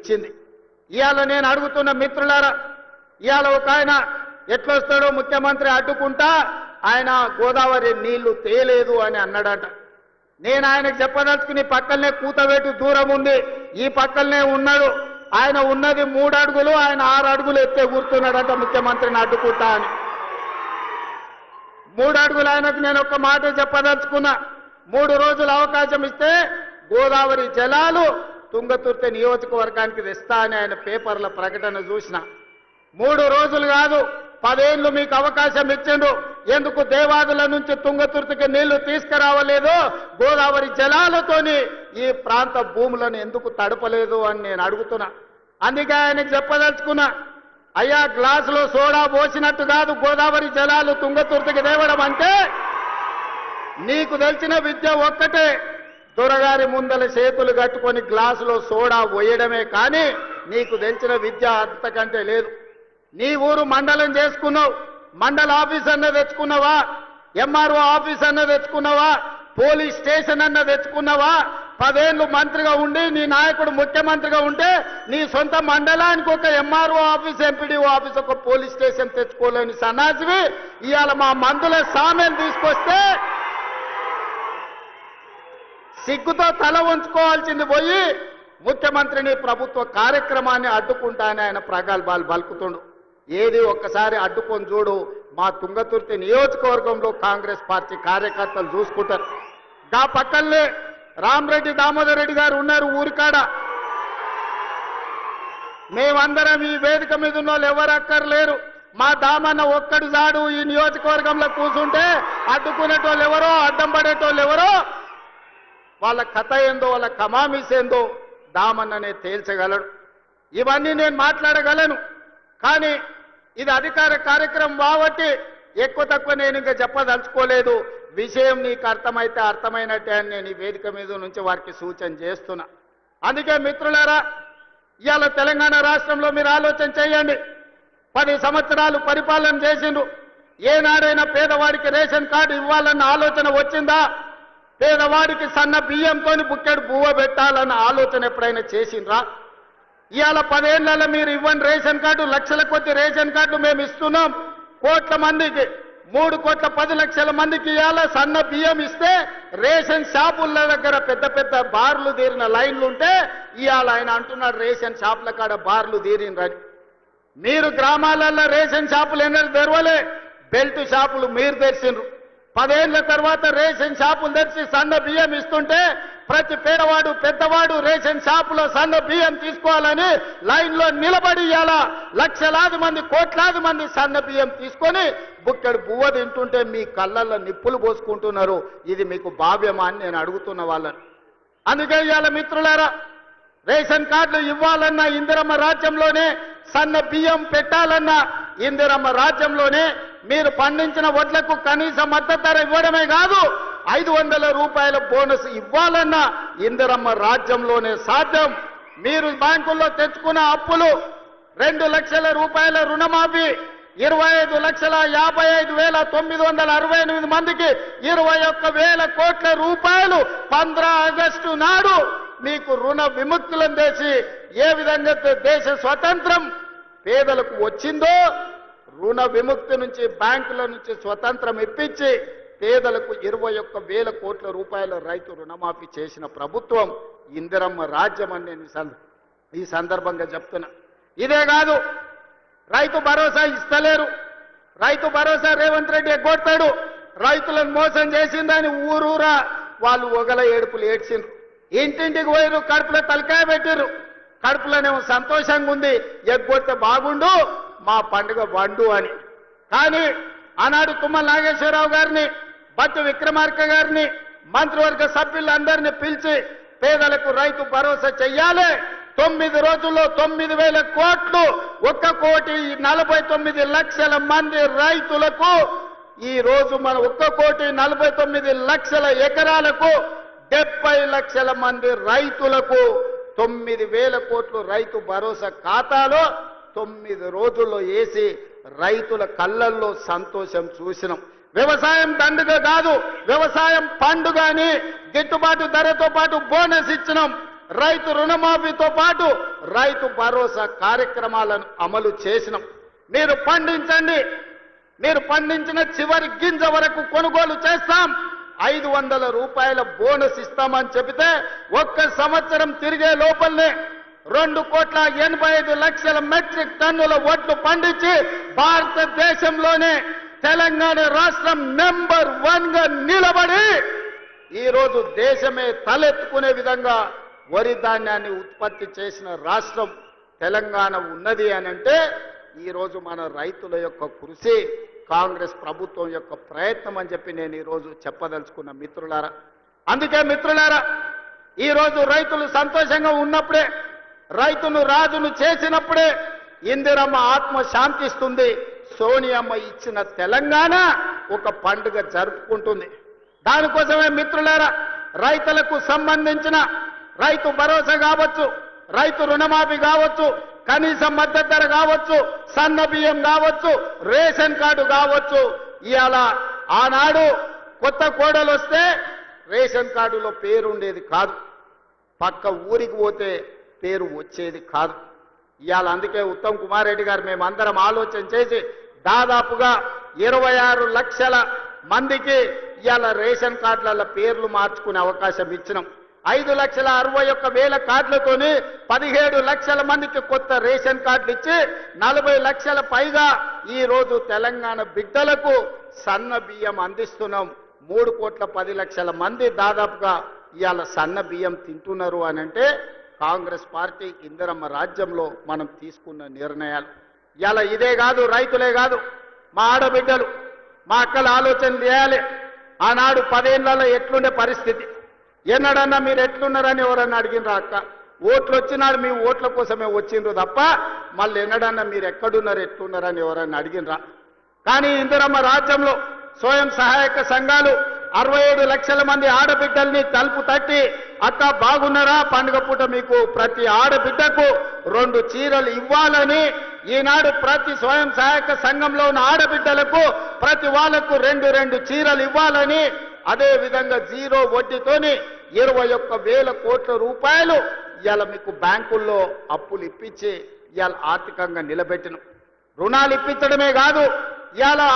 ఇచ్చింది. ఇవాళ నేను అడుగుతున్న మిత్రులారా, ఇవాళ ఒక ఆయన ఎట్లొస్తాడో ముఖ్యమంత్రి అడ్డుకుంటా ఆయన గోదావరి నీళ్లు తేలేదు అని అన్నాడట. నేను ఆయనకు చెప్పదలుచుకుని పక్కనే కూతవేటు దూరం ఉంది, ఈ పక్కనే ఉన్నాడు. ఆయన ఉన్నది 3 అడుగులు, ఆయన 6 అడుగులు ఎత్తే కూర్చున్నాడట ముఖ్యమంత్రిని అడ్డుకుంటా అని. 3 అడుగులు ఆయనకు నేను ఒక్క మాట చెప్పదలుచుకున్నా. 3 రోజులు అవకాశం ఇస్తే గోదావరి జలాలు తుంగతుర్తి నియోజకవర్గానికి తెస్తా అని ఆయన పేపర్ల ప్రకటన చూసిన. 3 రోజులు కాదు, 10 ఏళ్ళు మీకు అవకాశం ఇచ్చిండు. ఎందుకు దేవాదుల నుంచి తుంగతుర్తికి నీళ్లు తీసుకురావలేదు? గోదావరి జలాలతోని ఈ ప్రాంత భూములను ఎందుకు తడపలేదు అని నేను అడుగుతున్నా. అందుకే ఆయనకు చెప్పదలుచుకున్నా, అయ్యా గ్లాసులో సోడా పోసినట్టు కాదు గోదావరి జలాలు తుంగతుర్తికి తేవడం అంటే. నీకు తెలిసిన విద్య ఒక్కటే, దొరగారి ముందల చేతులు కట్టుకొని గ్లాసులో సోడా పోయడమే, కానీ నీకు తెలిసిన విద్య అంతకంటే లేదు. నీ ఊరు మండలం చేసుకున్నావు, మండల ఆఫీస్ అన్న తెచ్చుకున్నావా? ఎంఆర్ఓ ఆఫీస్ అన్న తెచ్చుకున్నావా? పోలీస్ స్టేషన్ అన్న తెచ్చుకున్నావా? 10 ఏళ్ళు మంత్రిగా ఉండి నీ నాయకుడు ముఖ్యమంత్రిగా ఉంటే నీ సొంత మండలానికి ఒక ఎంఆర్ఓ ఆఫీస్, ఎంపీడీఓ ఆఫీస్, ఒక పోలీస్ స్టేషన్ తెచ్చుకోలేని సన్నాసివి ఇవాళ మా మందుల సామెలు తీసుకొస్తే సిగ్గుతో తల ఉంచుకోవాల్సింది పోయి ముఖ్యమంత్రిని ప్రభుత్వ కార్యక్రమాన్ని అడ్డుకుంటానే ఆయన ప్రగల్భాలు పలుకుతుండు. ఏది ఒక్కసారి అడ్డుకొని చూడు, మా తుంగతుర్తి నియోజకవర్గంలో కాంగ్రెస్ పార్టీ కార్యకర్తలు చూసుకుంటారు. గా పక్కనే రామరెడ్డి దామోదర్ రెడ్డి గారు ఉన్నారు ఊరికాడ. మేమందరం ఈ వేదిక మీద ఉన్న వాళ్ళు ఎవరు అక్కర్లేరు. మా దామన్న ఒక్కడు జాడు ఈ నియోజకవర్గంలో కూర్చుంటే అడ్డుకునేటోళ్ళు ఎవరో, అడ్డం పడేటోళ్ళు ఎవరో, వాళ్ళ కథ ఏందో, వాళ్ళ కమామిస్ ఏందో దామన్ననే తేల్చగలడు. ఇవన్నీ నేను మాట్లాడగలను, కానీ ఇది అధికార కార్యక్రమం కాబట్టి ఎక్కువ తక్కువ నేను ఇంకా చెప్పదలుచుకోలేదు. విషయం నీకు అర్థమైతే అర్థమైనట్టే అని నేను ఈ వేదిక మీద నుంచి వారికి సూచన చేస్తున్నా. అందుకే మిత్రులారా, ఇవాళ తెలంగాణ రాష్ట్రంలో మీరు ఆలోచన చేయండి. 10 సంవత్సరాలు పరిపాలన చేసిండ్రు. ఏనాడైనా పేదవాడికి రేషన్ కార్డు ఇవ్వాలన్న ఆలోచన వచ్చిందా? పేదవాడికి సన్న బియ్యంతో బుక్కెడు బువ్వ పెట్టాలన్న ఆలోచన ఎప్పుడైనా చేసిండ్రా? ఇవాళ 10 ఏళ్లలో మీరు ఇవ్వని రేషన్ కార్డు, లక్షల కొద్ది రేషన్ కార్డు మేము ఇస్తున్నాం. కోట్ల మందికి, 3,10,00,000 మందికి ఇవాళ సన్న బియ్యం ఇస్తే రేషన్ షాపుల దగ్గర పెద్ద పెద్ద బార్లు తీరిన లైన్లు ఉంటే ఇవాళ ఆయన అంటున్నాడు రేషన్ షాపుల కాడ బార్లు తీరినరని. మీరు గ్రామాలలో రేషన్ షాపులు ఎన్నడూ తెరవలే, బెల్ట్ షాపులు మీరు తెరిచిండ్రు. 10 ఏళ్ల తర్వాత రేషన్ షాపులు తెరిచి సన్న బియ్యం ఇస్తుంటే ప్రతి పేదవాడు పెద్దవాడు రేషన్ షాపులో సన్న బియ్యం తీసుకోవాలని లైన్లో నిలబడి ఇయాలా లక్షలాది మంది, కోట్లాది మంది సన్న బియ్యం తీసుకొని బుక్కెడు బువ్వ తింటుంటే మీ కళ్ళల్లో నిప్పులు పోసుకుంటున్నారు. ఇది మీకు భావ్యమా అని నేను అడుగుతున్న వాళ్ళని. అందుకే ఇవాళ మిత్రులారా, రేషన్ కార్డులు ఇవ్వాలన్నా ఇందిరమ్మ రాజ్యంలోనే, సన్న బియ్యం పెట్టాలన్నా ఇందిరమ్మ రాజ్యంలోనే, మీరు పండించిన వడ్లకు కనీస మద్దతు ధర ఇవ్వడమే కాదు 500 రూపాయల బోనస్ ఇవ్వాలన్నా ఇందిరమ్మ రాజ్యంలోనే సాధ్యం. మీరు బ్యాంకుల్లో తెచ్చుకున్న అప్పులు 2 లక్షల రూపాయల రుణమాఫీ, 25,55,968 మందికి 21,000 కోట్ల రూపాయలు 15 ఆగస్టు నాడు మీకు రుణ విముక్తులను చేసి ఏ విధంగా దేశ స్వతంత్రం పేదలకు వచ్చిందో, రుణ విముక్తి నుంచి బ్యాంకుల నుంచి స్వతంత్రం ఇప్పించి పేదలకు 21,000 కోట్ల రూపాయల రైతు రుణమాఫీ చేసిన ప్రభుత్వం ఇందిరమ్మ రాజ్యం అని నేను ఈ సందర్భంగా చెప్తున్నా. ఇదే కాదు, రైతు భరోసా ఇస్తలేరు. రైతు భరోసా రేవంత్ రెడ్డి ఎగ్గొడతాడు. రైతులను మోసం చేసిందని ఊరూరా వాళ్ళు ఒగల ఏడుపులు ఏడ్చిండ్రు. ఇంటింటికి పోయిరు, కడుపులో తలకాయ పెట్టిర్రు. కడుపులోనేమో సంతోషంగా ఉంది, ఎగ్గొడితే బాగుండు మా పండుగ వండు అని. కానీ ఆనాడు తుమ్మల నాగేశ్వరరావు గారిని, బట్టు విక్రమార్క గారిని, మంత్రివర్గ సభ్యులందరినీ పిలిచి పేదలకు రైతు భరోసా చెయ్యాలి, 9 రోజుల్లో 9,000 కోట్లు, 1,49,00,000 మంది రైతులకు, ఈ రోజు మన 1,49,00,000 ఎకరాలకు 70 లక్షల మంది రైతులకు 9,000 కోట్లు రైతు భరోసా ఖాతాలో 9 రోజుల్లో వేసి రైతుల కళ్ళల్లో సంతోషం చూసినాం. వ్యవసాయం దండుగ కాదు, వ్యవసాయం పండుగ అని గిట్టుబాటు ధరతో పాటు బోనస్ ఇచ్చినాం. రైతు రుణమాఫీతో పాటు రైతు భరోసా కార్యక్రమాలను అమలు చేసినాం. మీరు పండించండి, మీరు పండించిన చివరి గింజ వరకు కొనుగోలు చేస్తాం, 500 రూపాయల బోనస్ ఇస్తామని చెబితే ఒక్క సంవత్సరం తిరిగే లోపలనే 2,85,00,000 మెట్రిక్ టన్నుల వడ్లు పండించి భారతదేశంలోనే తెలంగాణ రాష్ట్రం నెంబర్ 1 గా నిలబడి ఈరోజు దేశమే తలెత్తుకునే విధంగా వరి ధాన్యాన్ని ఉత్పత్తి చేసిన రాష్ట్రం తెలంగాణ ఉన్నది అని అంటే ఈరోజు మన రైతుల యొక్క కృషి, కాంగ్రెస్ ప్రభుత్వం యొక్క ప్రయత్నం అని చెప్పి నేను ఈరోజు చెప్పదలుచుకున్న మిత్రులారా. అందుకే మిత్రులారా, ఈరోజు రైతులు సంతోషంగా ఉన్నప్పుడే, రైతును రాజును చేసినప్పుడే ఇందిరమ్మ ఆత్మ శాంతిస్తుంది, సోనియమ్మ ఇచ్చిన తెలంగాణ ఒక పండుగ జరుపుకుంటుంది. దానికోసమే మిత్రులారా, రైతులకు సంబంధించిన రైతు భరోసా కావచ్చు, రైతు రుణమాఫీ కావచ్చు, కనీస మద్దతు ధర కావచ్చు, సన్న బియ్యం కావచ్చు, రేషన్ కార్డు కావచ్చు. ఇవాళ ఆనాడు కొత్త కోడలు వస్తే రేషన్ కార్డులో పేరు ఉండేది కాదు, పక్క ఊరికి పోతే పేరు వచ్చేది కాదు. ఇవాళ అందుకే ఉత్తమ్ కుమార్ రెడ్డి గారు మేమందరం ఆలోచన చేసి దాదాపుగా 26 లక్షల మందికి ఇవాళ రేషన్ కార్డుల పేర్లు మార్చుకునే అవకాశం ఇచ్చినాం. 5,61,000 కార్డులతోని 17 లక్షల మందికి కొత్త రేషన్ కార్డులు ఇచ్చి 40 లక్షల పైగా ఈ రోజు తెలంగాణ బిడ్డలకు సన్న బియ్యం అందిస్తున్నాం. 3,10,00,000 మంది దాదాపుగా ఇవాళ సన్న బియ్యం తింటున్నారు అని అంటే కాంగ్రెస్ పార్టీ ఇందిరమ్మ రాజ్యంలో మనం తీసుకున్న నిర్ణయాలు. ఇవాళ ఇదే కాదు, రైతులే కాదు, మా ఆడబిడ్డలు, మా అక్కల ఆలోచన చేయాలి. ఆనాడు 10 ఏళ్లలో ఎట్లుండే పరిస్థితి, ఎన్నడన్నా మీరు ఎట్లున్నారని ఎవరన్నా అడిగినరా? అక్క ఓట్లు వచ్చినాడు, మీ ఓట్ల కోసమే వచ్చిండ్రు తప్ప మళ్ళీ ఎన్నడన్నా మీరు ఎక్కడున్నారు ఎట్లున్నారని ఎవరన్నా అడిగినరా? కానీ ఇందిరమ్మ రాజ్యంలో స్వయం సహాయక సంఘాలు 67 లక్షల మంది ఆడబిడ్డల్ని తలుపు తట్టి, అక్క బాగున్నారా, పండుగ పూట మీకు ప్రతి ఆడబిడ్డకు 2 చీరలు ఇవ్వాలని, ఈనాడు ప్రతి స్వయం సహాయక సంఘంలో ఉన్న ఆడబిడ్డలకు ప్రతి వాళ్లకు 2 చీరలు ఇవ్వాలని, అదే విధంగా 0 వడ్డీతోని 21,000 కోట్ల రూపాయలు ఇవాళ మీకు బ్యాంకుల్లో అప్పులు ఇప్పించి ఇవాళ ఆర్థికంగా నిలబెట్టిన. రుణాలు ఇప్పించడమే కాదు, ఇవాళ